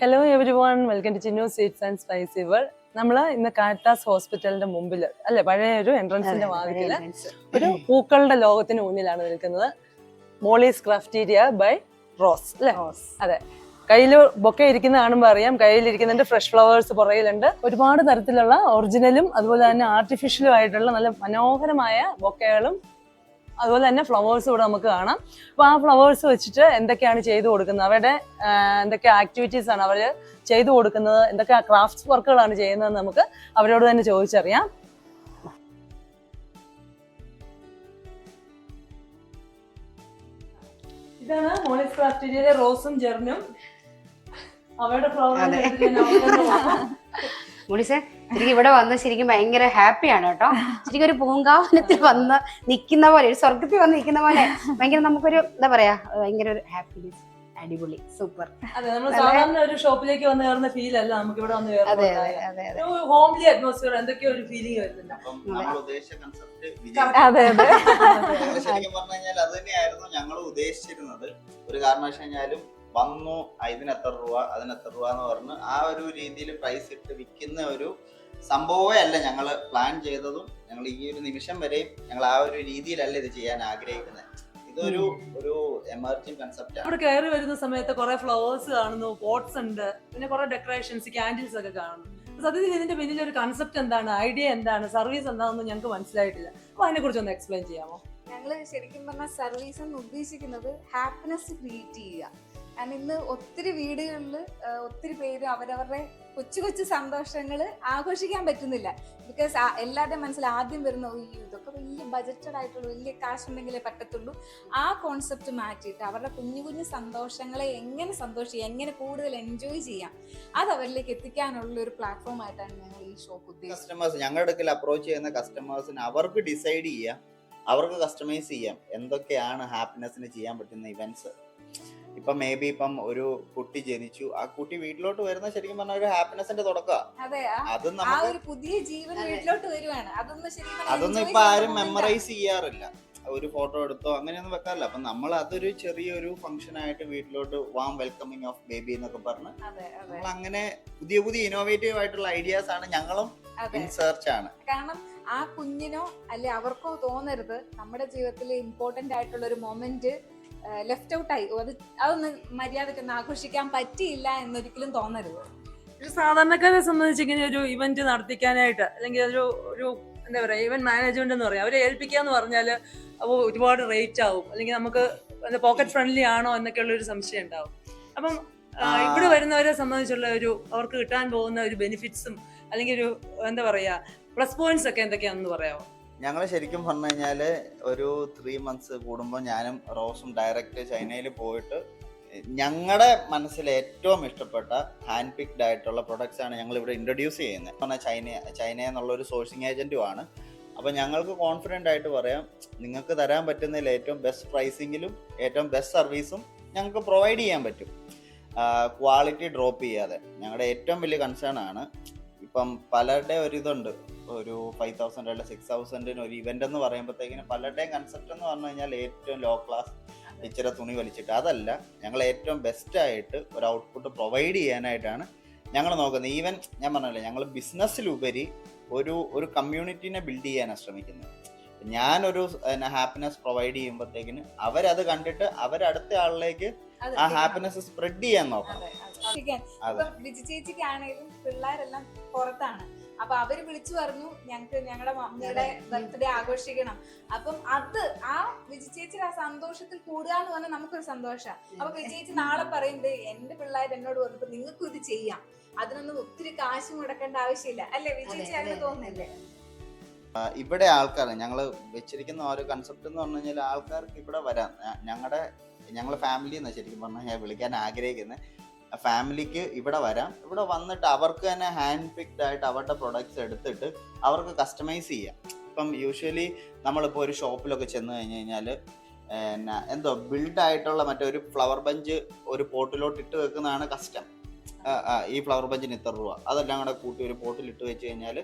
Hello everyone, welcome to Chinnu sweets and spicy world. നമ്മൾ ഇന്ന് കാറ്റാസ് ഹോസ്പിറ്റലിന്റെ മുമ്പിൽ അല്ലെ, പഴയ ഒരു എൻട്രൻസിന്റെ ഭാഗത്തില് ഒരു പൂക്കളുടെ ലോകത്തിന് മുന്നിലാണ് നിൽക്കുന്നത്. മോളീസ് ക്രാഫ്റ്റീരിയ ബൈ റോസ് അല്ലെ. അതെ, കയ്യില് ബൊക്കെ ഇരിക്കുന്ന കാണുമ്പോൾ അറിയാം. കയ്യിലിരിക്കുന്നുണ്ട് ഫ്രഷ് ഫ്ലവേഴ്സ്, പുറകിലുണ്ട് ഒരുപാട് തരത്തിലുള്ള ഒറിജിനലും അതുപോലെ തന്നെ ആർട്ടിഫിഷ്യലും ആയിട്ടുള്ള നല്ല മനോഹരമായ ബൊക്കകളും അതുപോലെ തന്നെ ഫ്ലവേഴ്സ് ഇവിടെ നമുക്ക് കാണാം. അപ്പൊ ആ ഫ്ലവേഴ്സ് വെച്ചിട്ട് എന്തൊക്കെയാണ് ചെയ്തു കൊടുക്കുന്നത്, അവരുടെ എന്തൊക്കെ ആക്ടിവിറ്റീസ് ആണ് അവർ ചെയ്തു കൊടുക്കുന്നത്, എന്തൊക്കെ ക്രാഫ്റ്റ്സ് വർക്കുകളാണ് ചെയ്യുന്നതെന്ന് നമുക്ക് അവരോട് തന്നെ ചോദിച്ചറിയാം. ഇതാണ് മോളിസ് ക്രാഫ്റ്റീരിയയിലെ റോസും ജെർനും അവരുടെ ഫ്ലവർ. മുടിസേ ശരിക്കും ഇവിടെ വന്ന് ശരിക്കും ഭയങ്കര ഹാപ്പിയാണ് കേട്ടോ. ശരിക്കും ഒരു പൂങ്കാവനത്തിൽ വന്ന് നിൽക്കുന്ന പോലെ, ഒരു സ്വർഗത്തിൽ വന്ന് നിൽക്കുന്ന പോലെ ഭയങ്കര നമുക്കൊരു എന്താ പറയാ, ഭയങ്കര ഒരു ഹാപ്പിനെസ്. അടിപൊളി, സൂപ്പർ. അതെ, നമ്മൾ സാധാരണ ഒരു ഷോപ്പിലേക്ക് വന്ന് കയറുന്ന ഫീൽ അല്ല നമുക്ക് ഇവിടെ വന്ന് കയറുന്നത്. ഹോംലി അറ്റ്മോസ്ഫിയർ, എന്തൊക്കെയോ ഒരു ഫീലിംഗ് വരുന്നുണ്ട്. അതെ അതെ, ശരിക്കും പറഞ്ഞു കഴിഞ്ഞാൽ അത് തന്നെയായിരുന്നു ഞങ്ങൾ ഉദ്ദേശിച്ചിരുന്നത്. ഒരു കാരണവശാലും വന്നു ഇതിനെത്ര രൂപ അതിനെത്ര രൂപ എന്ന് പറഞ്ഞ് ആ ഒരു രീതിയിൽ പ്രൈസ് ഇട്ട് വിൽക്കുന്ന ഒരു സംഭവമേ അല്ല ഞങ്ങൾ പ്ലാൻ ചെയ്തതും. ഞങ്ങൾ ഈ ഒരു നിമിഷം വരെയും ഞങ്ങൾ ആ ഒരു രീതിയിലല്ല ഇത് ചെയ്യാൻ ആഗ്രഹിക്കുന്നത്. ഇതൊരു ഒരു എമർജിംഗ് കൺസെപ്റ്റ് ആണ്. ഇവിടെ കയറി വരുന്ന സമയത്ത് കുറെ ഫ്ലവേഴ്സ് കാണുന്നു, പോട്ട്സ് ഉണ്ട്, പിന്നെ കുറെ ഡെക്കറേഷൻസ്, ക്യാൻഡിൽസ് ഒക്കെ കാണുന്നു. സത്യത്തിൽ ഇതിന്റെ പിന്നിൽ ഒരു കൺസെപ്റ്റ് എന്താണ്, ഐഡിയ എന്താണ്, സർവീസ് എന്താണെന്ന് ഞങ്ങൾക്ക് മനസ്സിലായിട്ടില്ല. അപ്പൊ അതിനെ കുറിച്ച് ഒന്ന് എക്സ്പ്ലെയിൻ ചെയ്യാമോ? ഞങ്ങള് ശരിക്കും പറഞ്ഞ സർവീസ് എന്ന് ഉദ്ദേശിക്കുന്നത് ഹാപ്പിനെസ് ക്രിയേറ്റ് ചെയ്യുക. കാരണം ഇന്ന് ഒത്തിരി വീടുകളിൽ ഒത്തിരി പേര് അവരവരുടെ കൊച്ചു കൊച്ചു സന്തോഷങ്ങൾ ആഘോഷിക്കാൻ പറ്റുന്നില്ല. ബിക്കോസ് എല്ലാവരുടെയും മനസ്സിൽ ആദ്യം വരുന്ന ഇതൊക്കെ വലിയ ബജറ്റഡ് ആയിട്ടുള്ള വലിയ കാശുണ്ടെങ്കിലേ പറ്റത്തുള്ളൂ. ആ കോൺസെപ്റ്റ് മാറ്റിയിട്ട് അവരുടെ കുഞ്ഞു കുഞ്ഞു സന്തോഷങ്ങളെ എങ്ങനെ സന്തോഷിക്കാം, എങ്ങനെ കൂടുതൽ എൻജോയ് ചെയ്യാം, അത് അവരിലേക്ക് എത്തിക്കാനുള്ള ഒരു പ്ലാറ്റ്ഫോം ആയിട്ടാണ് ഞങ്ങൾ ഈ ഷോപ്പ് ഉദ്ദേശിച്ചത്. കസ്റ്റമേഴ്സ്, ഞങ്ങളുടെ അടുക്കൽ അപ്രോച്ച് ചെയ്യുന്ന കസ്റ്റമേഴ്സിന് അവർക്ക് ഡിസൈഡ് ചെയ്യാം, അവർക്ക് കസ്റ്റമൈസ് ചെയ്യാം എന്തൊക്കെയാണ് ഹാപ്പിനെസ്സിന് ചെയ്യാൻ പറ്റുന്ന ഇവന്റ്സ്. ഇപ്പം മേ ബി ഇപ്പം ഒരു കുട്ടി ജനിച്ചു, ആ കുട്ടി വീട്ടിലോട്ട് വരുന്ന ശരിക്കും പറഞ്ഞ ഒരു ഹാപ്പിനെസിന്റെ തുടക്കമാണ്. അത് നമുക്ക് പുതിയ ജീവൻ വീട്ടിലോട്ട് വരുവാണ്. അതൊന്നും ഇപ്പൊ ആരും മെമ്മറൈസ് ചെയ്യാറില്ല. ഒരു ഫോട്ടോ എടുത്തോ അങ്ങനെയൊന്നും വെക്കാറില്ല. അപ്പൊ നമ്മൾ അതൊരു ചെറിയൊരു ഫംഗ്ഷൻ ആയിട്ട് വീട്ടിലോട്ട് വാം വെൽക്കമിങ് ഓഫ് ബേബി എന്നൊക്കെ പറഞ്ഞ് നമ്മൾ അങ്ങനെ പുതിയ പുതിയ ഇന്നോവേറ്റീവ് ആയിട്ടുള്ള ഐഡിയാസ് ആണ് ഞങ്ങളും ഇൻ സെർച്ച് ആണ്. കാരണം ആ കുഞ്ഞിനോ അല്ലെ അവർക്കോ തോന്നരുത് നമ്മുടെ ജീവിതത്തിൽ ഇമ്പോർട്ടന്റ് ആയിട്ടുള്ള ഒരു മൊമെന്റ് ലെഫ്റ്റ് ഔട്ട് ആയി, അതൊന്നും മര്യാദക്കൊന്നും ആഘോഷിക്കാൻ പറ്റിയില്ല എന്നൊരിക്കലും തോന്നരുത്. ഒരു സാധാരണക്കാരെ സംബന്ധിച്ച് ഇങ്ങനെ ഒരു ഇവന്റ് നടത്തിക്കാനായിട്ട്, അല്ലെങ്കിൽ ഒരു എന്താ പറയാ, ഇവന്റ് മാനേജ്മെന്റ് എന്ന് പറയാം, അവരെ ഏൽപ്പിക്കാന്ന് പറഞ്ഞാൽ അപ്പോൾ ഒരുപാട് റേറ്റ് ആവും, അല്ലെങ്കിൽ നമുക്ക് പോക്കറ്റ് ഫ്രണ്ട്ലി ആണോ എന്നൊക്കെയുള്ള ഒരു സംശയം ഉണ്ടാവും. അപ്പം ഇവിടെ വരുന്നവരെ സംബന്ധിച്ചുള്ള ഒരു അവർക്ക് കിട്ടാൻ പോകുന്ന ഒരു ബെനിഫിറ്റ്സും അല്ലെങ്കിൽ ഒരു എന്താ പറയാ പ്ലസ് പോയിന്റ്സ് ഒക്കെ എന്തൊക്കെയാണെന്ന് പറയാമോ? ഞങ്ങൾ ശരിക്കും പറഞ്ഞു കഴിഞ്ഞാൽ ഒരു 3 months കൂടുമ്പോൾ ഞാനും റോസും ഡയറക്റ്റ് ചൈനയിൽ പോയിട്ട് ഞങ്ങളുടെ മനസ്സിൽ ഏറ്റവും ഇഷ്ടപ്പെട്ട ഹാൻഡ് പിക്ഡ് ആയിട്ടുള്ള പ്രൊഡക്ട്സ് ആണ് ഞങ്ങൾ ഇവിടെ ഇൻട്രൊഡ്യൂസ് ചെയ്യുന്നത്. പറഞ്ഞാൽ ചൈന എന്നുള്ള ഒരു സോഴ്സിങ് ഏജന്റുമാണ്. അപ്പോൾ ഞങ്ങൾക്ക് കോൺഫിഡൻ്റ് ആയിട്ട് പറയാം, നിങ്ങൾക്ക് തരാൻ പറ്റുന്നതിൽ ഏറ്റവും ബെസ്റ്റ് പ്രൈസിങ്ങിലും ഏറ്റവും ബെസ്റ്റ് സർവീസും ഞങ്ങൾക്ക് പ്രൊവൈഡ് ചെയ്യാൻ പറ്റും, ക്വാളിറ്റി ഡ്രോപ്പ് ചെയ്യാതെ. ഞങ്ങളുടെ ഏറ്റവും വലിയ കൺസേൺ ആണ്. ഇപ്പം പലരുടെ ഒരിതുണ്ട്, ഒരു 5,000 അല്ല 6,000 ഒരു ഇവന്റ് എന്ന് പറയുമ്പോഴത്തേക്കിന് പലരുടെയും കൺസെപ്റ്റ് എന്ന് പറഞ്ഞു കഴിഞ്ഞാൽ ഏറ്റവും ലോ ക്ലാസ് ഇച്ചിരി തുണി വലിച്ചിട്ട്. അതല്ല, ഞങ്ങൾ ഏറ്റവും ബെസ്റ്റ് ആയിട്ട് ഒരു ഔട്ട്പുട്ട് പ്രൊവൈഡ് ചെയ്യാനായിട്ടാണ് ഞങ്ങൾ നോക്കുന്നത്. ഈവൻ ഞാൻ പറഞ്ഞില്ലേ, ഞങ്ങൾ ബിസിനസ്സിലുപരി ഒരു കമ്മ്യൂണിറ്റീനെ ബിൽഡ് ചെയ്യാനാണ് ശ്രമിക്കുന്നത്. ഞാനൊരു ഹാപ്പിനെസ് പ്രൊവൈഡ് ചെയ്യുമ്പോഴത്തേക്കിന് അവരത് കണ്ടിട്ട് അവരടുത്ത ആളിലേക്ക് ആ ഹാപ്പിനെസ് സ്പ്രെഡ് ചെയ്യാൻ നോക്കണം. ബിജി ചേച്ചിക്കാണേലും പിള്ളേരെല്ലാം പുറത്താണ്. അപ്പൊ അവര് വിളിച്ചു പറഞ്ഞു, ഞങ്ങളുടെ മമ്മിയുടെ ബർത്ത്ഡേ ആഘോഷിക്കണം. അപ്പം അത് ആ വിജി ചേച്ചി ആ സന്തോഷത്തിൽ കൂടുക എന്ന് പറഞ്ഞാൽ നമുക്കൊരു സന്തോഷമാണ്. അപ്പൊ വിജി ചേച്ചി നാളെ പറയുന്നത് എന്റെ പിള്ളേർ എന്നോട് പറഞ്ഞപ്പോ നിങ്ങൾക്കും ഇത് ചെയ്യാം, അതിനൊന്നും ഒത്തിരി കാശ് മുടക്കേണ്ട ആവശ്യമില്ല അല്ലേ വിജി ചേച്ചി? അങ്ങനെ തോന്നുന്നില്ലേ? ഇവിടെ ആൾക്കാർ ഞങ്ങൾ വെച്ചിരിക്കുന്ന ഒരു കൺസെപ്റ്റ് എന്ന് പറഞ്ഞു കഴിഞ്ഞാൽ ആൾക്കാർക്ക് ഇവിടെ വരാം. ഞങ്ങൾ ഫാമിലി എന്ന് ശരിക്കും പറഞ്ഞാൽ വിളിക്കാൻ ആഗ്രഹിക്കുന്നത്, ഫാമിലിക്ക് ഇവിടെ വരാം. ഇവിടെ വന്നിട്ട് അവർക്ക് തന്നെ ഹാൻഡ് പിക്ഡ് ആയിട്ട് അവരുടെ പ്രൊഡക്ട്സ് എടുത്തിട്ട് അവർക്ക് കസ്റ്റമൈസ് ചെയ്യാം. ഇപ്പം യൂഷ്വലി നമ്മളിപ്പോൾ ഒരു ഷോപ്പിലൊക്കെ ചെന്ന് കഴിഞ്ഞ് കഴിഞ്ഞാൽ എന്തോ ബിൽഡ് ആയിട്ടുള്ള മറ്റൊരു ഫ്ലവർ ബഞ്ച് ഒരു പോട്ടിലോട്ട് ഇട്ട് വെക്കുന്നതാണ് കസ്റ്റം. ഈ ഫ്ലവർ ബഞ്ചിന് ഇത്ര രൂപ, അതെല്ലാം കൂടെ കൂട്ടി ഒരു പോട്ടിൽ ഇട്ട് വെച്ച് കഴിഞ്ഞാൽ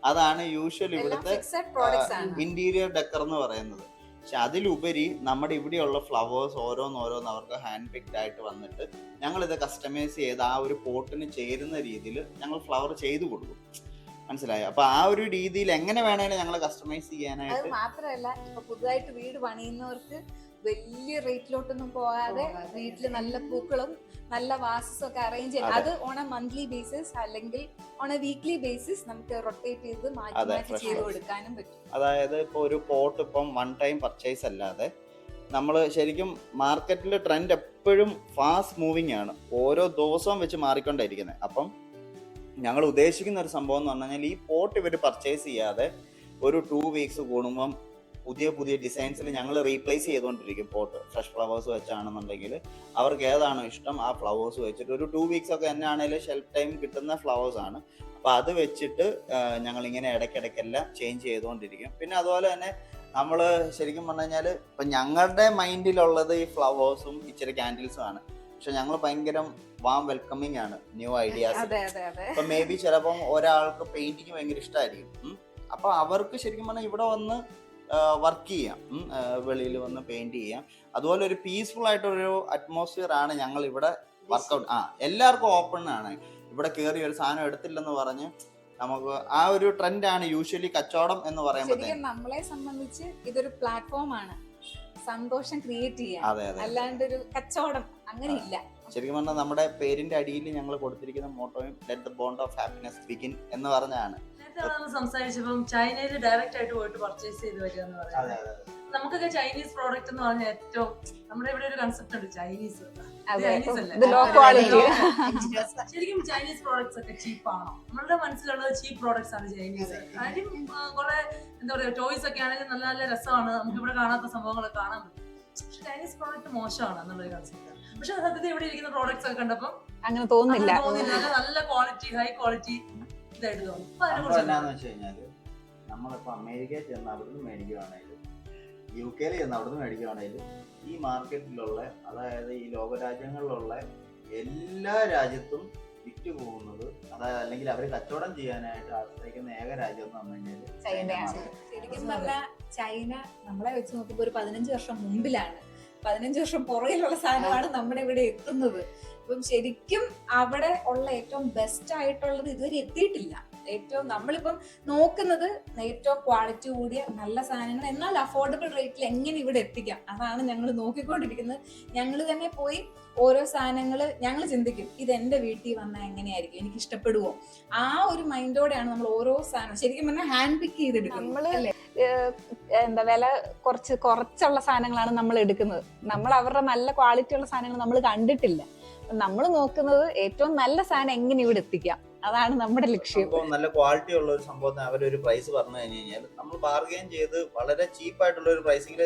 അതാണ് യൂഷ്വലി ഇവിടുത്തെ ഇന്റീരിയർ ഡെക്കർ എന്ന് പറയുന്നത്. പക്ഷെ അതിലുപരി നമ്മുടെ ഇവിടെയുള്ള ഫ്ലവേഴ്സ് ഓരോന്നോരോന്ന് അവർക്ക് ഹാൻഡ് പിക്ഡ് ആയിട്ട് വന്നിട്ട് ഞങ്ങളിത് കസ്റ്റമൈസ് ചെയ്ത് ആ ഒരു പോട്ടിന് ചേരുന്ന രീതിയിൽ ഞങ്ങൾ ഫ്ലവർ ചെയ്തു കൊടുക്കും. മനസ്സിലായോ? അപ്പൊ ആ ഒരു രീതിയിൽ എങ്ങനെ വേണേലും ഞങ്ങൾ കസ്റ്റമൈസ് അത് ചെയ്യാനായിട്ട്. മാത്രമല്ല, ഇപ്പൊ പുതുതായിട്ട് വീട് പണിയുന്നവർക്ക് വലിയ റേറ്റിലോട്ടൊന്നും പോകാതെ വീട്ടിൽ നല്ല പൂക്കളും നല്ല വാസസും ഒക്കെ അറേഞ്ച് ചെയ്യാം. അത് ഓൺ എ മന്ത്ലി ബേസിസ് അല്ലെങ്കിൽ ഓൺ എ വീക്ക്ലി ബേസിസ് നമുക്ക് റൊട്ടേറ്റ് ചെയ്ത് മാറ്റി മാറ്റി ചെയ്ത് കൊടുക്കാനും പറ്റും. അതായത് ഇപ്പോൾ ഒരു പോട്ട് ഇപ്പം വൺ ടൈം പർച്ചേസ് അല്ലാതെ നമ്മൾ ശരിക്കും മാർക്കറ്റിൽ ട്രെൻഡ് എപ്പോഴും ഫാസ്റ്റ് മൂവിങ് ആണ്, ഓരോ ദിവസവും വെച്ച് മാറിക്കൊണ്ടിരിക്കുന്നത്. അപ്പം ഞങ്ങൾ ഉദ്ദേശിക്കുന്ന ഒരു സംഭവം എന്ന് പറഞ്ഞു കഴിഞ്ഞാൽ ഈ പോട്ട് ഇവർ പർച്ചേസ് ചെയ്യാതെ ഒരു 2 weeks കൂടുമ്പം പുതിയ പുതിയ ഡിസൈൻസിൽ ഞങ്ങൾ റീപ്ലേസ് ചെയ്തുകൊണ്ടിരിക്കും. പോട്ട് ഫ്രഷ് ഫ്ലവേഴ്സ് വെച്ചാണെന്നുണ്ടെങ്കിൽ അവർക്ക് ഏതാണോ ഇഷ്ടം ആ ഫ്ലവേഴ്സ് വെച്ചിട്ട് ഒരു 2 weeks ഒക്കെ തന്നെ ആണെങ്കിലും ഷെൽഫ് ടൈം കിട്ടുന്ന ഫ്ലവേഴ്സ് ആണ്. അപ്പോൾ അത് വെച്ചിട്ട് ഞങ്ങളിങ്ങനെ ഇടയ്ക്കിടയ്ക്കെല്ലാം ചേഞ്ച് ചെയ്തുകൊണ്ടിരിക്കും. പിന്നെ അതുപോലെ തന്നെ നമ്മൾ ശരിക്കും പറഞ്ഞു കഴിഞ്ഞാൽ ഇപ്പം ഞങ്ങളുടെ മൈൻഡിലുള്ളത് ഈ ഫ്ലവേഴ്സും ഇച്ചിരി ക്യാൻഡിൽസും ആണ്. പക്ഷെ ഞങ്ങൾ ഭയങ്കര വാം വെൽക്കമിങ് ആണ് ന്യൂ ഐഡിയാസ്. ഇപ്പൊ മേ ബി ചിലപ്പം ഒരാൾക്ക് പെയിന്റിങ് ഭയങ്കര ഇഷ്ടമായിരിക്കും. അപ്പൊ അവർക്ക് ശരിക്കും പറഞ്ഞാൽ ഇവിടെ വന്ന് വർക്ക് ചെയ്യാം, വെളിയിൽ വന്ന് പെയിന്റ് ചെയ്യാം. അതുപോലെ ഒരു പീസ്ഫുൾ ആയിട്ടൊരു അറ്റ്മോസ്ഫിയർ ആണ് ഞങ്ങൾ ഇവിടെ വർക്ക്ഔട്ട്. എല്ലാവർക്കും ഓപ്പൺ ആണ്. ഇവിടെ കയറി ഒരു സാധനം എടുത്തില്ലെന്ന് പറഞ്ഞ് നമുക്ക് ആ ഒരു ട്രെൻഡാണ് യൂഷ്വലി കച്ചവടം എന്ന് പറയുമ്പോൾ. നമ്മളെ സംബന്ധിച്ച് ഇതൊരു പ്ലാറ്റ്ഫോം ആണ് സന്തോഷം ക്രിയേറ്റ് ചെയ്യാൻ, അല്ലാണ്ട് ഒരു കച്ചവടം അങ്ങനെ ഇല്ല. ശരിക്കും പറഞ്ഞാൽ നമ്മുടെ പേരിന്റെ അടിയിൽ ഞങ്ങൾ കൊടുത്തിരിക്കുന്ന മോട്ടോയും let the bond of happiness begin എന്ന് പറഞ്ഞാണ്. സംസാരിച്ചപ്പം ചൈനയിൽ ഡയറക്റ്റ് ആയിട്ട് പോയിട്ട് പർച്ചേസ് ചെയ്ത് വരിക എന്ന് പറയുന്നത് നമുക്കൊക്കെ ചൈനീസ് പ്രോഡക്റ്റ് എന്ന് പറഞ്ഞാൽ ഏറ്റവും നമ്മുടെ ഇവിടെ ഒരു കൺസെപ്റ്റ് ഉണ്ട്, ചൈനീസ് ശരിക്കും ചൈനീസ് പ്രോഡക്ട്സ് ഒക്കെ ചീപ്പാണോ? നമ്മളുടെ മനസ്സിലുള്ളത് ചീപ്പ് പ്രോഡക്ട്സ് ആണ് ചൈനീസ്. കാര്യം കുറെ എന്താ പറയാ ടോയ്സ് ഒക്കെ ആണെങ്കിലും നല്ല നല്ല രസമാണ്, നമുക്ക് ഇവിടെ കാണാത്ത സംഭവങ്ങളൊക്കെ കാണാൻ പറ്റും. പക്ഷെ ചൈനീസ് പ്രോഡക്റ്റ് മോശമാണ് എന്നുള്ളൊരു കൺസെപ്റ്റ്. പക്ഷെ സത്യത്തിൽ ഇവിടെ ഇരിക്കുന്ന പ്രോഡക്ട്സ് ഒക്കെ കണ്ടപ്പോൾ അങ്ങനെ തോന്നുന്നില്ല. നല്ല ക്വാളിറ്റി ഹൈ ക്വാളിറ്റി ഇതായിട്ട് തോന്നും. എന്താന്ന് വെച്ച് കഴിഞ്ഞാല് നമ്മളിപ്പോ അമേരിക്കയിൽ ചെന്ന് അവിടുന്ന് മേടിക്കുവാണെങ്കിലും UK ചെന്ന് അവിടുന്ന് മേടിക്കുവാണെങ്കിലും ഈ മാർക്കറ്റിലുള്ള അതായത് ഈ ലോകരാജ്യങ്ങളിലുള്ള എല്ലാ രാജ്യത്തും വിറ്റ് പോകുന്നത് അതായത് അല്ലെങ്കിൽ അവർ കച്ചവടം ചെയ്യാനായിട്ട് ആശ്രയിക്കുന്ന ഏക രാജ്യം എന്ന് പറഞ്ഞു കഴിഞ്ഞാൽ ശരിക്കും പറഞ്ഞാൽ ചൈന നമ്മളെ വെച്ച് നോക്കുമ്പോൾ ഒരു 15 വർഷം മുമ്പിലാണ്, 15 വർഷം പുറകിലുള്ള സാധനമാണ് നമ്മുടെ ഇവിടെ എത്തുന്നത്. അപ്പം ശരിക്കും അവിടെ ഉള്ള ഏറ്റവും ബെസ്റ്റ് ആയിട്ടുള്ളത് ഇതുവരെ എത്തിയിട്ടില്ല. ഏറ്റവും നമ്മളിപ്പം നോക്കുന്നത് ഏറ്റവും ക്വാളിറ്റി കൂടിയ നല്ല സാധനങ്ങൾ എന്നാൽ അഫോർഡബിൾ റേറ്റിൽ എങ്ങനെ ഇവിടെ എത്തിക്കാം, അതാണ് ഞങ്ങൾ നോക്കിക്കൊണ്ടിരിക്കുന്നത്. ഞങ്ങൾ തന്നെ പോയി ഓരോ സാധനങ്ങൾ ഞങ്ങൾ ചിന്തിക്കും, ഇത് എൻ്റെ വീട്ടിൽ വന്നാൽ എങ്ങനെയായിരിക്കും, എനിക്ക് ഇഷ്ടപ്പെടുവോ, ആ ഒരു മൈൻഡോടെയാണ് നമ്മൾ ഓരോ സാധനം ശരിക്കും പറഞ്ഞാൽ ഹാൻഡ് പിക്ക് ചെയ്തെടുക്കും. നമ്മള് എന്താ വില കുറച്ചുള്ള സാധനങ്ങളാണ് നമ്മൾ എടുക്കുന്നത്. നമ്മൾ അവരുടെ നല്ല ക്വാളിറ്റി ഉള്ള സാധനങ്ങൾ നമ്മൾ കണ്ടിട്ടില്ല. നമ്മൾ നോക്കുന്നത് ഏറ്റവും നല്ല സാധനം എങ്ങനെ ഇവിടെ എത്തിക്കാം, അതാണ് നമ്മുടെ ലക്ഷ്യം. നല്ല ക്വാളിറ്റി ഉള്ള ഒരു സംഭവത്തിന് അവരൊരു പ്രൈസ് പറഞ്ഞു കഴിഞ്ഞു കഴിഞ്ഞാൽ നമ്മൾ ബാർഗെയിൻ ചെയ്ത് വളരെ ചീപ്പായിട്ടുള്ള ഒരു പ്രൈസിംഗിൽ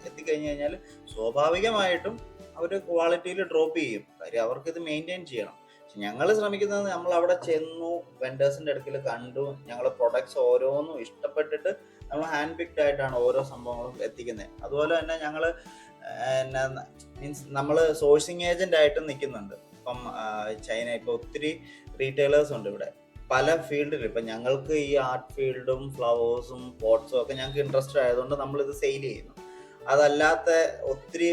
എത്തിക്കഴിഞ്ഞു കഴിഞ്ഞാൽ സ്വാഭാവികമായിട്ടും അവർ ക്വാളിറ്റിയിൽ ഡ്രോപ്പ് ചെയ്യും. കാര്യം അവർക്ക് ഇത് മെയിൻറ്റെയിൻ ചെയ്യണം. പക്ഷെ ഞങ്ങൾ ശ്രമിക്കുന്നത് നമ്മൾ അവിടെ ചെന്നു വെൻഡേഴ്സിന്റെ അടുക്കൽ കണ്ടു, ഞങ്ങൾ പ്രൊഡക്ട്സ് ഓരോന്നും ഇഷ്ടപ്പെട്ടിട്ട് നമ്മൾ ഹാൻഡ് പിക്ഡ് ആയിട്ടാണ് ഓരോ സംഭവങ്ങളും എത്തിക്കുന്നത്. അതുപോലെ തന്നെ ഞങ്ങൾ മീൻസ് നമ്മൾ സോഴ്സിങ് ഏജന്റ് ആയിട്ട് നിൽക്കുന്നുണ്ട്. ഇപ്പം ചൈന ഇപ്പോൾ ഒത്തിരി റീറ്റെയിലേഴ്സ് ഉണ്ട് ഇവിടെ പല ഫീൽഡിൽ. ഇപ്പം ഞങ്ങൾക്ക് ഈ ആർട്ട് ഫീൽഡും ഫ്ലവേഴ്സും പോട്ട്സും ഒക്കെ ഞങ്ങൾക്ക് ഇൻട്രസ്റ്റഡ് ആയതുകൊണ്ട് നമ്മളിത് സെയിൽ ചെയ്യുന്നു. അതല്ലാത്ത ഒത്തിരി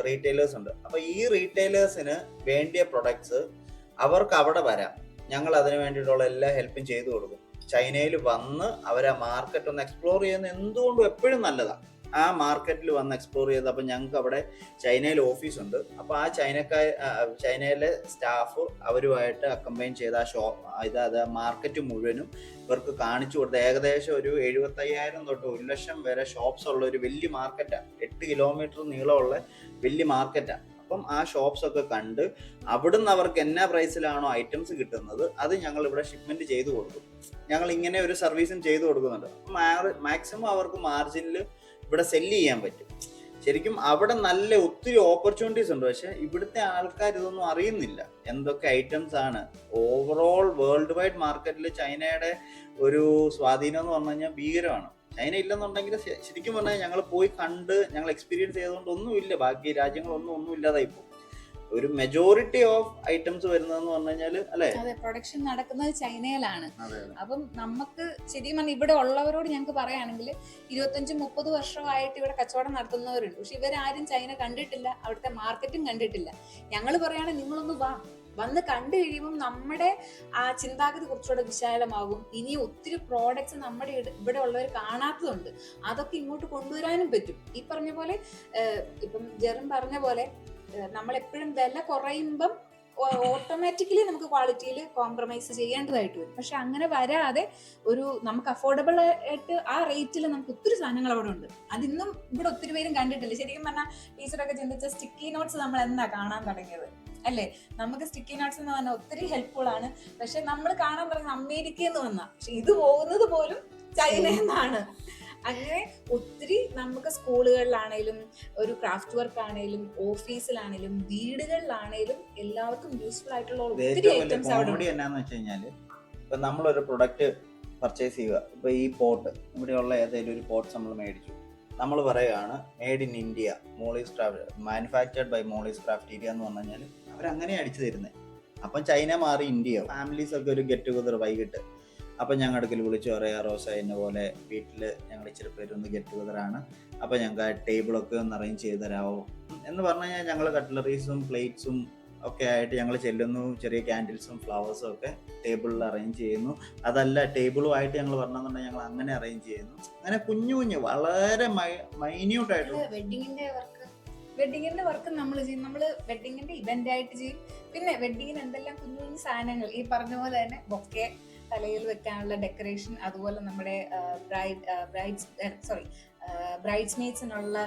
റീറ്റെയിലേഴ്സ് ഉണ്ട്. അപ്പോൾ ഈ റീറ്റെയിലേഴ്സിന് വേണ്ടിയ പ്രൊഡക്ട്സ് അവർക്ക് അവിടെ വരാം, ഞങ്ങൾ അതിന് വേണ്ടിയിട്ടുള്ള എല്ലാ ഹെൽപ്പും ചെയ്തു കൊടുക്കും. ചൈനയിൽ വന്ന് അവരെ മാർക്കറ്റ് ഒന്ന് എക്സ്പ്ലോർ ചെയ്യുന്നത് എന്തുകൊണ്ടും എപ്പോഴും നല്ലതാണ്. ആ മാർക്കറ്റിൽ വന്ന് എക്സ്പ്ലോർ ചെയ്ത് അപ്പം ഞങ്ങൾക്ക് അവിടെ ചൈനയിൽ ഓഫീസുണ്ട്. അപ്പോൾ ആ ചൈനയിലെ സ്റ്റാഫ് അവരുമായിട്ട് അക്കമ്പൈൻ ചെയ്ത ആ മാർക്കറ്റ് മുഴുവനും ഇവർക്ക് കാണിച്ചു കൊടുത്ത് ഏകദേശം ഒരു 75,000 തൊട്ട് 1,00,000 വരെ ഷോപ്സ് ഉള്ള ഒരു വലിയ മാർക്കറ്റാണ്. 8 കിലോമീറ്റർ നീളമുള്ള വലിയ മാർക്കറ്റാണ്. അപ്പം ആ ഷോപ്സ് ഒക്കെ കണ്ട് അവിടുന്ന് അവർക്ക് എന്നാ പ്രൈസിലാണോ ഐറ്റംസ് കിട്ടുന്നത് അത് ഞങ്ങൾ ഇവിടെ ഷിപ്മെന്റ് ചെയ്തു കൊടുക്കും. ഞങ്ങൾ ഇങ്ങനെ ഒരു സർവീസും ചെയ്തു കൊടുക്കുന്നുണ്ട്. മാക്സിമം അവർക്ക് മാർജിനിൽ ഇവിടെ സെല്ല് ചെയ്യാൻ പറ്റും. ശരിക്കും അവിടെ നല്ല ഒത്തിരി ഓപ്പർച്യൂണിറ്റീസ് ഉണ്ട്. പക്ഷെ ഇവിടുത്തെ ആൾക്കാർ ഇതൊന്നും അറിയുന്നില്ല എന്തൊക്കെ ഐറ്റംസ് ആണ്. ഓവറോൾ വേൾഡ് വൈഡ് മാർക്കറ്റിൽ ചൈനയുടെ ഒരു സ്വാധീനം എന്ന് പറഞ്ഞു കഴിഞ്ഞാൽ ഭീകരമാണ്. ചൈന ഇല്ലെന്നുണ്ടെങ്കിൽ ശരിക്കും പറഞ്ഞാൽ ഞങ്ങൾ പോയി കണ്ട് ഞങ്ങൾ എക്സ്പീരിയൻസ് ചെയ്തുകൊണ്ട് ഒന്നുമില്ല, ബാക്കി രാജ്യങ്ങളൊന്നും ഇല്ലാതായി പോകും. ഒരു മെജോറിറ്റി ഓഫ് ഐറ്റംസ് വരുന്നതെന്ന് പറഞ്ഞു കഴിഞ്ഞാല് അല്ലെ. അതെ, പ്രൊഡക്ഷൻ നടക്കുന്നത് ചൈനയിലാണ്. അതെ. അപ്പം നമുക്ക് ശരിക്കും പറഞ്ഞാൽ ഇവിടെ ഉള്ളവരോട് ഞങ്ങൾക്ക് പറയുകയാണെങ്കിൽ 25-30 വർഷമായിട്ട് ഇവിടെ കച്ചവടം നടത്തുന്നവരുണ്ട്. പക്ഷെ ഇവരാരും ചൈന കണ്ടിട്ടില്ല, അവിടുത്തെ മാർക്കറ്റും കണ്ടിട്ടില്ല. ഞങ്ങൾ പറയുകയാണെങ്കിൽ നിങ്ങളൊന്ന് വന്ന് കണ്ടു കഴിയുമ്പോൾ നമ്മുടെ ആ ചിന്താഗതി കുറച്ചുകൂടെ വിശാലമാകും. ഇനി ഒത്തിരി പ്രോഡക്ട്സ് നമ്മുടെ ഇവിടെ ഉള്ളവർ കാണാത്തതുണ്ട്, അതൊക്കെ ഇങ്ങോട്ട് കൊണ്ടുവരാനും പറ്റും. ഈ പറഞ്ഞ പോലെ ഇപ്പം ജെറിൻ പറഞ്ഞ പോലെ നമ്മളെപ്പോഴും വില കുറയുമ്പം ഓട്ടോമാറ്റിക്കലി നമുക്ക് ക്വാളിറ്റിയിൽ കോംപ്രമൈസ് ചെയ്യേണ്ടതായിട്ട് വരും. പക്ഷെ അങ്ങനെ വരാതെ നമുക്ക് അഫോർഡബിൾ ആയിട്ട് ആ റേറ്റിൽ നമുക്ക് ഒത്തിരി സാധനങ്ങൾ അവിടെ ഉണ്ട്. അതിന്നും ഇവിടെ ഒത്തിരി പേരും കണ്ടിട്ടില്ല. ശരിക്കും പറഞ്ഞാൽ ടീച്ചറൊക്കെ ചിന്തിച്ച സ്റ്റിക്കി നോട്ട്സ് നമ്മൾ എന്നാ കാണാൻ തുടങ്ങിയത് അല്ലേ? നമുക്ക് സ്റ്റിക്കി നോട്ട്സ് എന്ന് പറഞ്ഞാൽ ഒത്തിരി ഹെൽപ്ഫുൾ ആണ്. പക്ഷെ നമ്മൾ കാണാൻ തുടങ്ങുന്നത് അമേരിക്കയിൽ നിന്ന് വന്ന, പക്ഷെ ഇത് പോകുന്നത് പോലും ചൈനയിൽ നിന്നാണ്. അങ്ങനെ ഒത്തിരി നമുക്ക് സ്കൂളുകളിലാണേലും ഒരു ക്രാഫ്റ്റ് വർക്ക് ആണേലും ഓഫീസിലാണേലും വീടുകളിലാണേലും എല്ലാവർക്കും യൂസ്ഫുൾ ആയിട്ടുള്ള ഒത്തിരി ഐറ്റംസ് അവിടെ ഉണ്ട്. എന്നാന്ന് വെച്ച് കഴിഞ്ഞാല് ഇപ്പൊ നമ്മളൊരു പ്രൊഡക്റ്റ് പർച്ചേസ് ചെയ്യുക. ഇപ്പൊ ഈ പോട്ട്, ഇവിടെയുള്ള ഏതെങ്കിലും ഒരു പോട്ട് നമ്മൾ മേടിച്ചു, നമ്മൾ പറയുകയാണ് made in India, Molly's Craft, manufactured by Molly's Crafteria എന്ന് പറഞ്ഞു കഴിഞ്ഞാൽ അവരങ്ങനെ അടിച്ചു തരുന്നത്. അപ്പം ചൈന മാറി ഇന്ത്യ. ഫാമിലീസ് ഒക്കെ ഒരു ഗെറ്റ് ടുഗദർ വൈകിട്ട് അപ്പം ഞങ്ങളുടെ അടുക്കൽ വിളിച്ചു പറയാം, റോസ എന്നെ പോലെ വീട്ടിൽ ഞങ്ങൾ ഇച്ചിരി പേരൊന്ന് ഗെറ്റ് ടുഗദറാണ്, അപ്പം ഞങ്ങൾക്ക് ടേബിളൊക്കെ ഒന്ന് അറേഞ്ച് ചെയ്ത് തരാമോ എന്ന് പറഞ്ഞു കഴിഞ്ഞാൽ ഞങ്ങൾ കട്ട്ലറീസും പ്ലേറ്റ്സും ഒക്കെ ആയിട്ട് ഞങ്ങൾ ചെല്ലുന്നു. ചെറിയ ക്യാൻഡിൽസും ഫ്ലവേഴ്സും ഒക്കെ ടേബിളിൽ അറേഞ്ച് ചെയ്യുന്നു. അതല്ല ടേബിളുമായിട്ട് ഞങ്ങൾ പറഞ്ഞെന്നുണ്ടെങ്കിൽ ഞങ്ങൾ അങ്ങനെ അറേഞ്ച് ചെയ്യുന്നു. അങ്ങനെ കുഞ്ഞു കുഞ്ഞു വളരെ മൈന്യൂട്ട് ആയിട്ടുള്ള വെഡിങ്ങിന്റെ വർക്ക് നമ്മൾ ചെയ്യും. നമ്മൾ വെഡിങ്ങിന്റെ ഇവന്റ് ആയിട്ട് ചെയ്യും. പിന്നെ വെഡിങ്ങിന് എന്തെല്ലാം കുഞ്ഞു കുഞ്ഞു സാധനങ്ങൾ, ഈ പറഞ്ഞ പോലെ തന്നെ ബൊക്കെ, തലയിൽ വെക്കാനുള്ള ഡെക്കറേഷൻ, അതുപോലെ നമ്മുടെ ബ്രൈഡ്സ്മെയ്ഡ്സിനുള്ള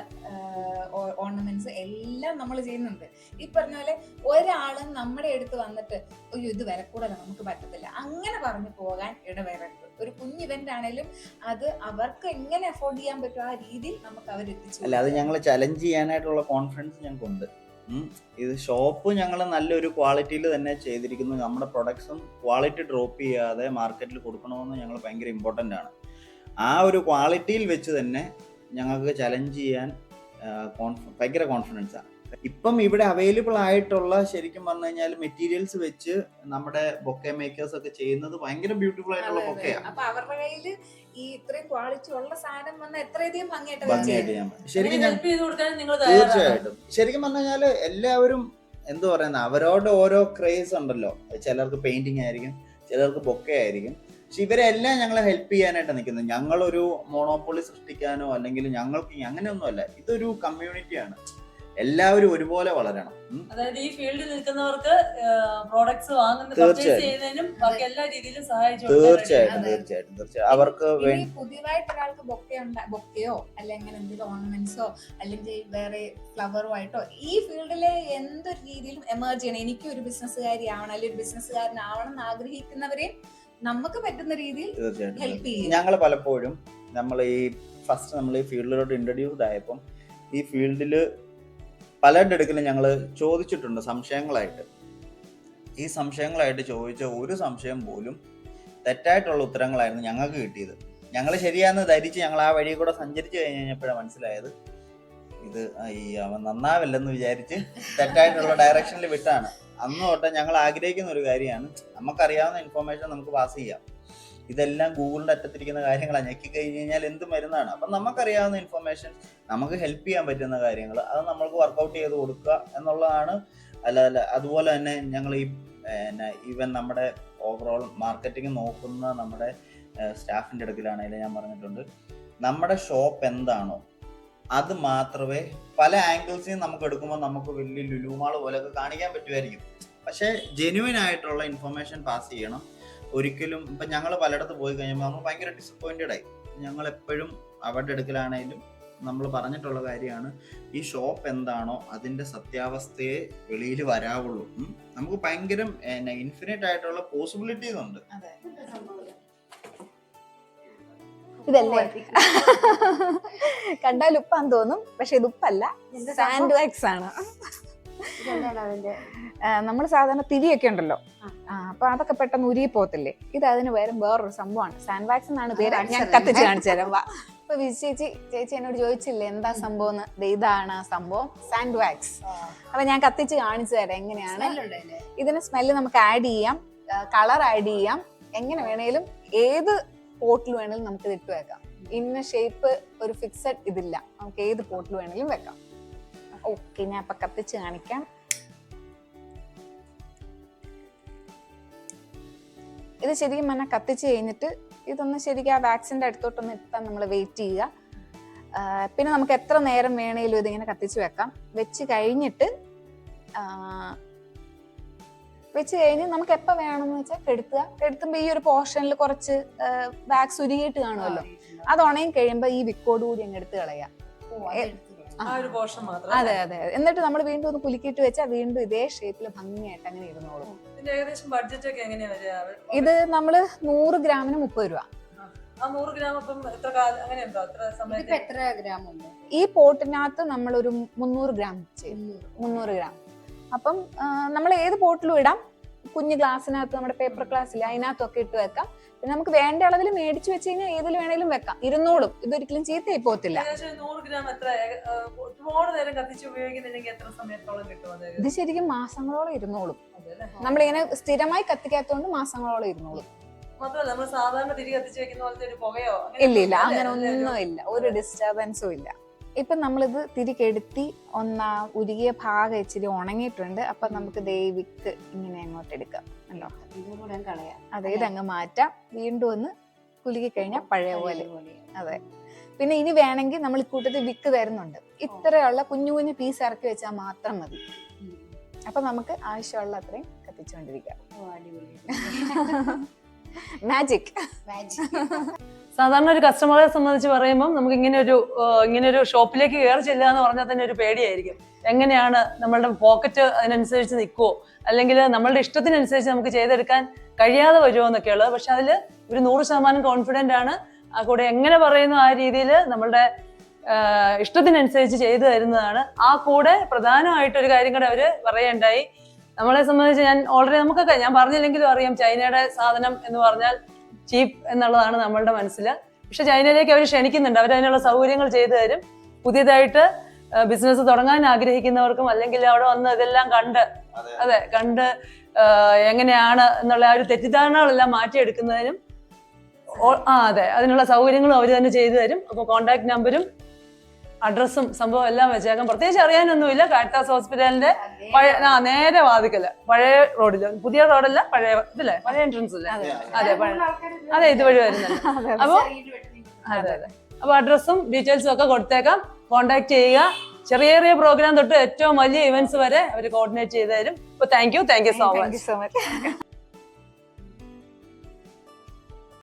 ഓർണമെന്റ്സ് എല്ലാം നമ്മൾ ചെയ്യുന്നുണ്ട്. ഈ പറഞ്ഞ പോലെ ഒരാളും നമ്മുടെ അടുത്ത് വന്നിട്ട് അയ്യോ ഇത് വില കൂടുതലാണ് നമുക്ക് പറ്റത്തില്ല അങ്ങനെ പറഞ്ഞു പോകാൻ ഇടവരരുത്. ഒരു കുഞ്ഞ് ഇവന്റ് ആണെങ്കിലും അത് അവർക്ക് എങ്ങനെ അഫോർഡ് ചെയ്യാൻ പറ്റും ആ രീതിയിൽ നമുക്ക് അവരെത്തിച്ചു. അല്ല, അത് ഞങ്ങൾ ചലഞ്ച് ചെയ്യാനായിട്ടുള്ള കോൺഫിഡൻസ് ഞങ്ങൾക്കുണ്ട്. ഇത് ഷോപ്പ് ഞങ്ങൾ നല്ലൊരു ക്വാളിറ്റിയിൽ തന്നെ ചെയ്തിരിക്കുന്നു. നമ്മുടെ പ്രൊഡക്ട്സും ക്വാളിറ്റി ഡ്രോപ്പ് ചെയ്യാതെ മാർക്കറ്റിൽ കൊടുക്കണമെന്ന് ഞങ്ങൾ ഭയങ്കര ഇമ്പോർട്ടൻ്റ് ആണ്. ആ ഒരു ക്വാളിറ്റിയിൽ വെച്ച് തന്നെ ഞങ്ങൾക്ക് ചലഞ്ച് ചെയ്യാൻ ഭയങ്കര കോൺഫിഡൻസാണ്. ഇപ്പം ഇവിടെ അവൈലബിൾ ആയിട്ടുള്ള ശരിക്കും പറഞ്ഞു കഴിഞ്ഞാൽ മെറ്റീരിയൽസ് വെച്ച് നമ്മുടെ ബൊക്കെ മേക്കേഴ്സ് ഒക്കെ ചെയ്യുന്നത് ഭയങ്കര ബ്യൂട്ടിഫുൾ ആയിട്ടുള്ള ബൊക്കെയാണ്. അപ്പൊ അവരുടെ കയ്യിൽ ഈ ഇത്രയും ക്വാളിറ്റി ഉള്ള സാധനം വന്ന എത്രയധികം ഭംഗിയായിട്ട് ചെയ്യാൻ ശരിക്കും തീർച്ചയായിട്ടും. ശരിക്കും പറഞ്ഞു കഴിഞ്ഞാൽ എല്ലാവരും എന്ത് പറയുന്ന അവരോട് ഓരോ ക്രേസ് ഉണ്ടല്ലോ. ചിലർക്ക് പെയിന്റിങ് ആയിരിക്കും, ചിലർക്ക് ബൊക്കെ ആയിരിക്കും. പക്ഷെ ഇവരെല്ലാം ഞങ്ങളെ ഹെൽപ്പ് ചെയ്യാനായിട്ട് നിൽക്കുന്നത്. ഞങ്ങളൊരു മോണോപ്പൊളി സൃഷ്ടിക്കാനോ അല്ലെങ്കിൽ ഞങ്ങൾക്ക് അങ്ങനെയൊന്നുമല്ല. ഇതൊരു കമ്മ്യൂണിറ്റിയാണ്. എല്ലാവരും ഒരുപോലെ വളരണം. അതായത് ഈ ഫീൽഡിൽ നിൽക്കുന്നവർക്ക് പ്രോഡക്ട്സ് വാങ്ങുന്നതിനും ബാക്കി എല്ലാ രീതിയിലും സഹായിച്ചു. തീർച്ചയായിട്ടും അവർക്ക് പുതിയതായിട്ട് ഒരാൾക്ക് ബൊക്കെയോ അല്ലെങ്കിൽ എന്തെങ്കിലും ഓർണമെന്റ്സോ അല്ലെങ്കിൽ വേറെ ഫ്ലവറോ ആയിട്ടോ ഈ ഫീൽഡിലെ എന്തൊരു രീതിയിലും എമർജ് ചെയ്യണം. എനിക്ക് ഒരു ബിസിനസ്സുകാരി ആവണം അല്ലെങ്കിൽ ഒരു ബിസിനസ്സുകാരനാവണം എന്ന് ആഗ്രഹിക്കുന്നവരെ നമുക്ക് പറ്റുന്ന രീതിയിൽ ഹെൽപ്പ് ചെയ്യും. ഞങ്ങൾ പലപ്പോഴും നമ്മൾ ഈ ഫീൽഡിലോട്ട് ഇൻട്രൊഡ്യൂസ്ഡ് ആയപ്പം ഈ ഫീൽഡില് പലരുടെ അടുക്കലും ഞങ്ങൾ ചോദിച്ചിട്ടുണ്ട് സംശയങ്ങളായിട്ട്. ഈ സംശയങ്ങളായിട്ട് ചോദിച്ച ഒരു സംശയം പോലും തെറ്റായിട്ടുള്ള ഉത്തരങ്ങളായിരുന്നു ഞങ്ങൾക്ക് കിട്ടിയത്. ഞങ്ങൾ ശരിയാന്ന് ധരിച്ച് ഞങ്ങൾ ആ വഴി കൂടെ സഞ്ചരിച്ചു കഴിഞ്ഞപ്പോഴാണ് മനസ്സിലായത് ഇത് അവൻ നന്നാവില്ലെന്ന് വിചാരിച്ച് തെറ്റായിട്ടുള്ള ഡയറക്ഷനിൽ വിട്ടാണ്. അന്ന് തൊട്ട് ഞങ്ങൾ ആഗ്രഹിക്കുന്ന ഒരു കാര്യമാണ്, നമുക്കറിയാവുന്ന ഇൻഫോർമേഷൻ നമുക്ക് പാസ് ചെയ്യാം. ഇതെല്ലാം ഗൂഗിളിന്റെ അറ്റത്തിരിക്കുന്ന കാര്യങ്ങളാണ്. ഞെക്കി കഴിഞ്ഞ് കഴിഞ്ഞാൽ എന്ത് മരുന്നാണ്. അപ്പം നമുക്കറിയാവുന്ന ഇൻഫർമേഷൻ, നമുക്ക് ഹെൽപ്പ് ചെയ്യാൻ പറ്റുന്ന കാര്യങ്ങൾ അത് നമ്മൾക്ക് വർക്കൗട്ട് ചെയ്ത് കൊടുക്കുക എന്നുള്ളതാണ്. അല്ല അതുപോലെ തന്നെ ഞങ്ങൾ ഈവൻ നമ്മുടെ ഓവറോൾ മാർക്കറ്റിംഗ് നോക്കുന്ന നമ്മുടെ സ്റ്റാഫിൻ്റെ അടുക്കലാണെങ്കിലും ഞാൻ പറഞ്ഞിട്ടുണ്ട്, നമ്മുടെ ഷോപ്പ് എന്താണോ അത് മാത്രമേ പല ആംഗിൾസിൽ നമുക്ക് എടുക്കുമ്പോൾ നമുക്ക് വലിയ ലുലുമാൾ പോലെയൊക്കെ കാണിക്കാൻ പറ്റുമായിരിക്കും. പക്ഷേ ജെന്യുവൻ ആയിട്ടുള്ള ഇൻഫർമേഷൻ പാസ് ചെയ്യണം. ഒരിക്കലും ഇപ്പം ഞങ്ങൾ പലയിടത്ത് പോയി കഴിയുമ്പോൾ നമ്മൾ ഭയങ്കര ഡിസപ്പോയിൻറ്റഡ് ആയി. ഞങ്ങൾ എപ്പോഴും അവരുടെ അടുക്കലാണെങ്കിലും നമ്മൾ പറഞ്ഞിട്ടുള്ള കാര്യമാണ്, ഈ ഷോപ്പ് എന്താണോ അതിൻ്റെ സത്യാവസ്ഥയെ വെളിയിൽ വരാവുള്ളൂ. നമുക്ക് ഭയങ്കര ഇൻഫിനിറ്റ് ആയിട്ടുള്ള പോസിബിലിറ്റീസ് ഉണ്ട്. ഇതല്ലേ കണ്ടാൽ ഉപ്പാന്ന് തോന്നും, പക്ഷെ ഇത് ഉപ്പല്ല, സാൻഡ് വാക്സ് ആണ്. നമ്മൾ സാധാരണ തിരിയൊക്കെ ഉണ്ടല്ലോ, അപ്പൊ അതൊക്കെ പെട്ടെന്ന് ഉരുകി പോകത്തില്ലേ, ഇത് അതിന് വേറൊരു സംഭവമാണ്. സാൻഡ് വാക്സ് എന്നാണ് പേര്. ഞാൻ കത്തിച്ച് കാണിച്ചു തരാം. ഇപ്പൊ ചേച്ചി എന്നോട് ചോദിച്ചില്ലേ എന്താ സംഭവം എന്ന്. ദേ ഇതാണ് ആ സംഭവം, സാൻഡ് വാക്സ്. അപ്പൊ ഞാൻ കത്തിച്ച് കാണിച്ചു തരാം എങ്ങനെയാണ്. ഇതിന് സ്മെല്ല് നമുക്ക് ആഡ് ചെയ്യാം, കളർ ആഡ് ചെയ്യാം, എങ്ങനെ വേണേലും ഏത് പോട്ടിൽ വേണേലും നമുക്ക് ഇത് ഇട്ട് വെക്കാം. ഇന്ന ഷേപ്പ് ഒരു ഫിക്സഡ് ഇതില്ല, നമുക്ക് ഏത് പോട്ടിൽ വേണേലും വെക്കാം. ഓക്കെ, ഞാൻ ഇപ്പൊ കത്തിച്ച് കാണിക്കാം. ഇത് ശരിക്കും പറഞ്ഞാൽ കത്തിച്ച് കഴിഞ്ഞിട്ട് ഇതൊന്ന് ശരിക്കും ആ വാക്സിന്റെ അടുത്തോട്ടൊന്ന് എത്താൻ നമ്മൾ വെയിറ്റ് ചെയ്യുക. പിന്നെ നമുക്ക് എത്ര നേരം വേണേലും ഇതിങ്ങനെ കത്തിച്ച് വെക്കാം. വെച്ച് കഴിഞ്ഞ് നമുക്ക് എപ്പോൾ വേണമെന്ന് വെച്ചാൽ കെടുത്തുമ്പോൾ ഈ ഒരു പോർഷനിൽ കുറച്ച് വാക്സ് ഉരുകിയിട്ട് കാണുമല്ലോ, അത് ഉണങ്ങി കഴിയുമ്പോൾ ഈ വിക്കോട് കൂടി അങ്ങ് എടുത്ത് കളയാം. അതെ അതെ. എന്നിട്ട് നമ്മൾ വീണ്ടും ഒന്ന് കുലുക്കിയിട്ട് വെച്ചാൽ വീണ്ടും ഇതേ ഷേപ്പിൽ ഭംഗിയായിട്ട് അങ്ങനെ ഇരുന്നോളും. ഇത് നമ്മള് 100 ഗ്രാമിന് 30 രൂപ. ഈ പോട്ടിനകത്ത് നമ്മളൊരു 300 ഗ്രാം ചെയ്യും. 300 ഗ്രാം. അപ്പം നമ്മൾ ഏത് പോട്ടിലും ഇടാം. കുഞ്ഞു ഗ്ലാസ്സിനകത്ത്, നമ്മുടെ പേപ്പർ ഗ്ലാസ്സിൽ അതിനകത്തൊക്കെ ഇട്ട് വെക്കാം. പിന്നെ നമുക്ക് വേണ്ട അളവിൽ മേടിച്ചു വെച്ച് കഴിഞ്ഞാൽ ഏതിൽ വേണേലും വെക്കാം, ഇരുന്നോളും. ഇതൊരിക്കലും ചീത്തയായി പോകത്തില്ല. ഇത് ശരിക്കും മാസങ്ങളോളം ഇരുന്നോളും. നമ്മളിങ്ങനെ സ്ഥിരമായി കത്തിക്കാത്തോണ്ട് മാസങ്ങളോളം ഇരുന്നോളും. ഇല്ല, അങ്ങനെ ഒന്നും ഇല്ല, ഒരു ഡിസ്റ്റർബൻസും ഇല്ല. ഇപ്പൊ നമ്മളിത് തിരികെടുത്തി ഉരുകിയ ഭാഗം ഇച്ചിരി ഉണങ്ങിയിട്ടുണ്ട്. അപ്പൊ നമുക്ക് വിക്ക് ഇങ്ങനെ അങ്ങോട്ട് എടുക്കാം അല്ലോ. അതെ, ഇതങ്ങ് മാറ്റാം. വീണ്ടും ഒന്ന് കുലുക്കി കഴിഞ്ഞാൽ പഴയ പോലെ. അതെ. പിന്നെ ഇനി വേണമെങ്കിൽ നമ്മൾ കൂട്ടത്തിൽ വിക്ക് തരുന്നുണ്ട്. ഇത്രയുള്ള കുഞ്ഞു കുഞ്ഞു പീസ് ഇറക്കി വെച്ചാൽ മാത്രം മതി. അപ്പൊ നമുക്ക് ആവശ്യമുള്ള അത്രയും കത്തിച്ചുകൊണ്ടിരിക്കാം. മാജിക്. സാധാരണ ഒരു കസ്റ്റമറെ സംബന്ധിച്ച് പറയുമ്പോൾ നമുക്ക് ഇങ്ങനെ ഒരു ഷോപ്പിലേക്ക് കയറി ചെല്ലുക എന്ന് പറഞ്ഞാൽ തന്നെ ഒരു പേടിയായിരിക്കും. എങ്ങനെയാണ് നമ്മളുടെ പോക്കറ്റ് അതിനനുസരിച്ച് നിൽക്കുമോ, അല്ലെങ്കിൽ നമ്മളുടെ ഇഷ്ടത്തിനനുസരിച്ച് നമുക്ക് ചെയ്തെടുക്കാൻ കഴിയാതെ വരുമോ എന്നൊക്കെയുള്ളത്. പക്ഷെ അതിൽ ഒരു 100% കോൺഫിഡന്റ് ആണ്. ആ കൂടെ എങ്ങനെ പറയുന്നു ആ രീതിയിൽ നമ്മളുടെ ഇഷ്ടത്തിനനുസരിച്ച് ചെയ്തു തരുന്നതാണ്. ആ കൂടെ പ്രധാനമായിട്ടൊരു കാര്യം കൂടെ അവര് പറയുണ്ടായി. നമ്മളെ സംബന്ധിച്ച് നമുക്കൊക്കെ ഞാൻ പറഞ്ഞില്ലെങ്കിലും അറിയാം, ചൈനയുടെ സാധനം എന്ന് പറഞ്ഞാൽ ചീപ്പ് എന്നുള്ളതാണ് നമ്മളുടെ മനസ്സിൽ. പക്ഷെ ചൈനയിലേക്ക് അവർ ക്ഷണിക്കുന്നുണ്ട്, അവരതിനുള്ള സൗകര്യങ്ങൾ ചെയ്തു തരും. പുതിയതായിട്ട് ബിസിനസ് തുടങ്ങാൻ ആഗ്രഹിക്കുന്നവർക്കും, അല്ലെങ്കിൽ അവിടെ വന്ന് ഇതെല്ലാം കണ്ട് എങ്ങനെയാണ് എന്നുള്ള ആ ഒരു തെറ്റിദ്ധാരണകളെല്ലാം മാറ്റിയെടുക്കുന്നതിനും അതെ അതിനുള്ള സൗകര്യങ്ങളും അവർ തന്നെ ചെയ്തു തരും. അപ്പോൾ കോൺടാക്ട് നമ്പരും അഡ്രസ്സും സംഭവം എല്ലാം വെച്ചേക്കാം. പ്രത്യേകിച്ച് അറിയാനൊന്നുമില്ല. കാരിത്താസ് ഹോസ്പിറ്റലിന്റെ നേരെ വാതിക്കല്, പഴയ റോഡില്, പുതിയ റോഡല്ല, പഴയ ഇതില്ലേ, പഴയ എൻട്രൻസ് ഇല്ലേ, അതെ ഇതുവഴി വരുന്നുണ്ട്. അപ്പൊ അഡ്രസ്സും ഡീറ്റെയിൽസും ഒക്കെ കൊടുത്തേക്കാം. കോൺടാക്ട് ചെയ്യുക. ചെറിയ പ്രോഗ്രാം തൊട്ട് ഏറ്റവും വലിയ ഇവന്റ്സ് വരെ അവർ കോർഡിനേറ്റ് ചെയ്ത് തരും. അപ്പൊ താങ്ക് യു സോ മച്ച്.